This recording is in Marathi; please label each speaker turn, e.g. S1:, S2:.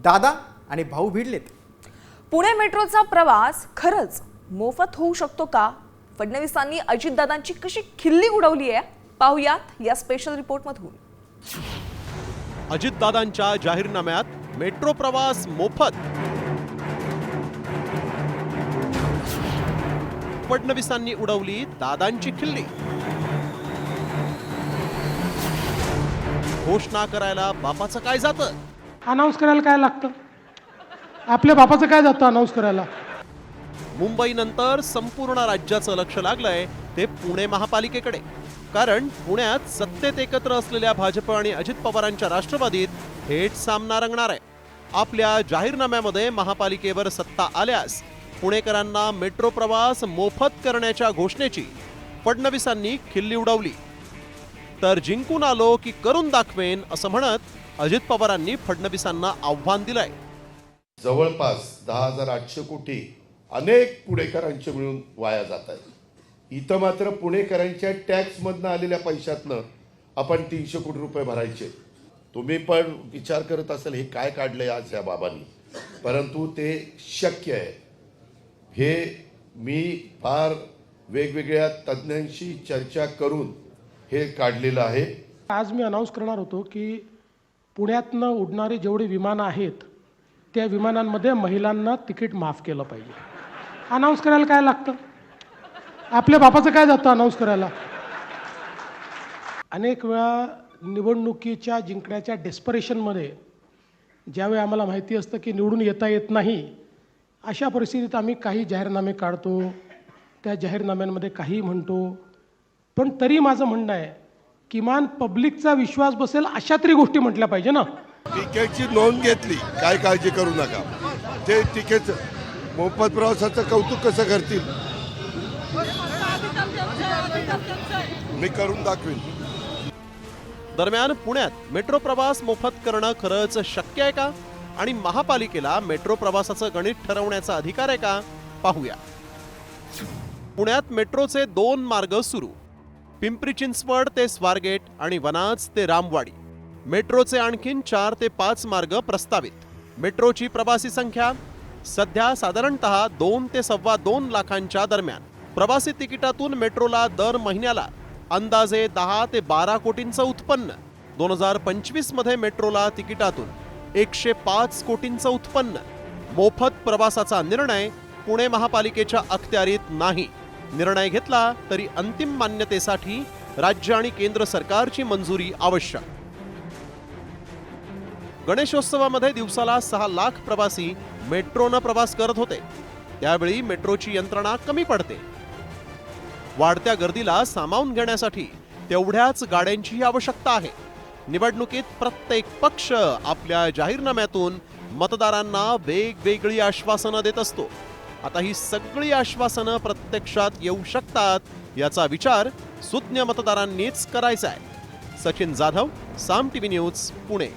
S1: दादा आणि भाऊ भिडलेत।
S2: पुणे मेट्रोचा प्रवास खरंच मोफत होऊ शकतो का? फडणवीसांनी अजितदादांची कशी खिल्ली उडवली आहे पाहूयात या स्पेशल रिपोर्टमधून।
S3: अजितदादांच्या जाहीरनाम्यात मेट्रो प्रवास मोफत, फडणवीसांनी उडवली दादांची खिल्ली। घोषणा करायला बापाचं काय जातं?
S4: अनाउन्स करायला काय लागतं? आपल्या बापाचं काय जातं अनाउन्स करायला?
S3: मुंबईनंतर संपूर्ण राज्याचं लक्ष लागलंय ते पुणे महापालिकेकडे। कारण पुण्यात सत्तेत एकत्र असलेल्या भाजप आणि अजित पवारांच्या राष्ट्रवादीत थेट सामना रंगणार आहे। आपल्या जाहीरनाम्यामध्ये महापालिकेवर सत्ता आल्यास पुणेकरांना मेट्रो प्रवास मोफत करण्याच्या घोषणेची फडणवीसांनी खिल्ली उडवली। तर जिंकून आलो की करून दाखवेन असं म्हणत अजित पवारांनी फडणवीसांना आव्हान दिलंय।
S5: जवळपास 10,800 कोटी अनेक पुणेकरांचे मिळून वाया जात आहेत। इथं मात्र पुणेकरांच्या टॅक्समधनं आलेल्या पैशातनं आपण 300 कोटी रुपये भरायचे। तुम्ही पण विचार करत असाल हे काय काढलंय आज या बाबांनी, परंतु ते शक्य आहे। हे मी फार वेगवेगळ्या तज्ज्ञांशी चर्चा करून हे काढलेलं आहे।
S4: आज मी अनाउन्स करणार होतो की पुण्यातनं उडणारे जेवढे विमानं आहेत त्या विमानांमध्ये महिलांना तिकीट माफ केलं पाहिजे। अनाउन्स करायला काय लागतं? आपल्या बापाचं काय जातं अनाउन्स करायला? अनेक वेळा निवडणुकीच्या जिंकण्याच्या डेस्परेशनमध्ये ज्यावेळी आम्हाला माहिती असतं की निवडून येत नाही, अशा परिस्थितीत आम्ही काही जाहीरनामे काढतो, त्या जाहीरनाम्यांमध्ये काही म्हणतो। पण तरी माझं म्हणणं आहे किमान पब्लिकचा विश्वास बसेल अशा तरी गोष्टी म्हटल्या पाहिजे ना।
S5: तिकीटची नोंद घेतली, काय काळजी करू नका। ते तिकीट मोफत प्रवासाचं कौतुक कसं करतील? मी करून दाखवीन।
S3: दरम्यान पुण्यात मेट्रो प्रवास मोफत करणं खरंच शक्य आहे का? आणि महापालिकेला मेट्रो प्रवासाचं गणित ठरवण्याचा अधिकार आहे का? पाहूया। पुण्यात मेट्रोचे 2 मार्ग सुरू, पिंपरी चिंचवड ते स्वारगेट आणि वनाज ते रामवाडी। मेट्रोचे आणखीन 4 ते 5 मार्ग प्रस्तावित। मेट्रोची प्रवासी संख्या सध्या साधारणतः 2 ते 2.25 लाखांच्या दरम्यान। प्रवासी तिकिटातून मेट्रोला दर महिन्याला अंदाजे 10 ते 12 कोटींचं उत्पन्न। 2025 मध्ये मेट्रोला तिकिटातून 105 कोटींचं उत्पन्न। मोफत प्रवासाचा निर्णय पुणे महापालिकेच्या अखत्यारीत नाही। निर्णय घेतला तरी अंतिम मान्यतेसाठी राज्य आणि केंद्र सरकारची मंजुरी आवश्यक। गणेशोत्सवामध्ये दिवसाला 6 लाख प्रवासी मेट्रोनं प्रवास करत होते, त्यावेळी मेट्रोची यंत्रणा कमी पडते। वाढत्या गर्दीला सामावून घेण्यासाठी तेवढ्याच गाड्यांची आवश्यकता आहे। निवडणुकीत प्रत्येक पक्ष आपल्या जाहीरनाम्यातून मतदारांना वेगवेगळी आश्वासनं देत असतो। आता ही सगळी आश्वासनं प्रत्यक्षात येऊ शकतात याचा विचार सुज्ञ मतदारांनीच करायचा आहे। सचिन जाधव, साम टीव्ही न्यूज, पुणे।